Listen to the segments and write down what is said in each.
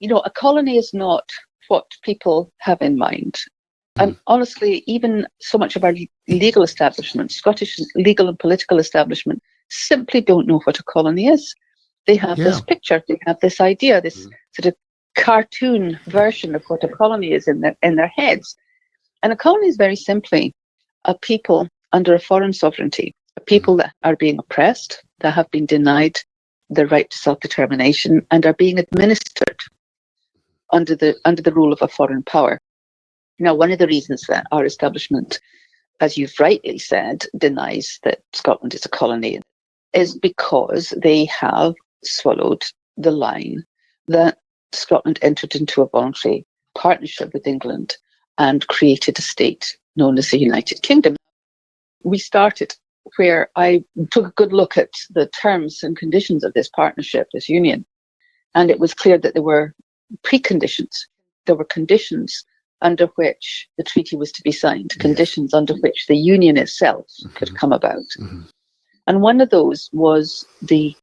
a colony is not what people have in mind. And honestly, even so much of our legal establishment, Scottish legal and political establishment, simply don't know what a colony is. They have this picture, they have this idea, this sort of cartoon version of what a colony is in their heads. And a colony is very simply a people under a foreign sovereignty, a people that are being oppressed, that have been denied the right to self-determination and are being administered under the rule of a foreign power. Now, one of the reasons that our establishment, as you've rightly said, denies that Scotland is a colony is because they have swallowed the line that Scotland entered into a voluntary partnership with England and created a state known as the United Kingdom. We started where I took a good look at the terms and conditions of this partnership, this union, and it was clear that there were preconditions. There were conditions under which the treaty was to be signed, conditions under which the union itself could come about. And one of those was the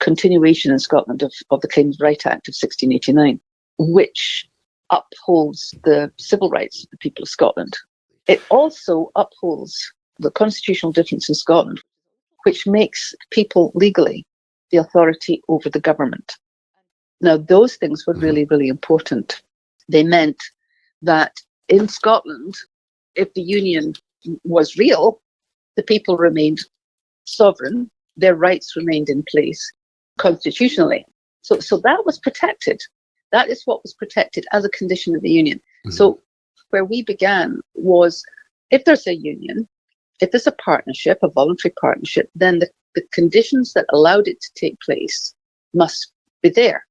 continuation in Scotland of the Claims of Right Act of 1689, which upholds the civil rights of the people of Scotland. It also upholds the constitutional difference in Scotland, which makes people legally the authority over the government. Now, those things were really, really important. They meant that in Scotland, if the union was real, the people remained sovereign, their rights remained in place constitutionally. So that was protected. That is what was protected as a condition of the union. So where we began was, if there's a union, if there's a partnership, a voluntary partnership, then the conditions that allowed it to take place must be there.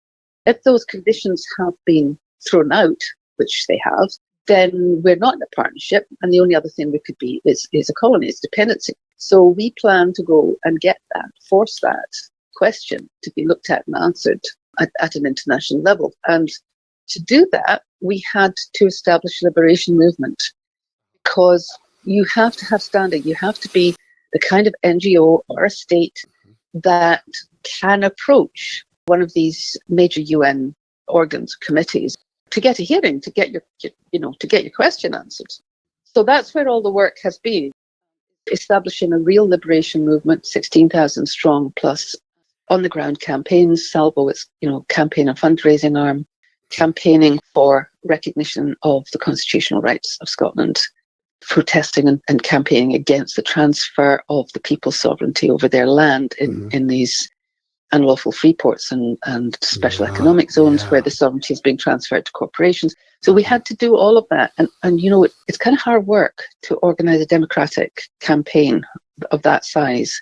If those conditions have been thrown out, which they have, then we're not in a partnership, and the only other thing we could be is a colony, it's dependency. So we plan to go and get that, force that question to be looked at and answered at an international level. And to do that, we had to establish a liberation movement, because you have to have standing. You have to be the kind of NGO or a state that can approach one of these major UN organs, committees, to get a hearing, to get your question answered. So that's where all the work has been, establishing a real liberation movement, 16,000 strong plus on the ground campaigns. Salvo is, campaign and fundraising arm, campaigning for recognition of the constitutional rights of Scotland, protesting and campaigning against the transfer of the people's sovereignty over their land in these unlawful free ports and special economic zones where the sovereignty is being transferred to corporations. So we had to do all of that. And it's kind of hard work to organise a democratic campaign of that size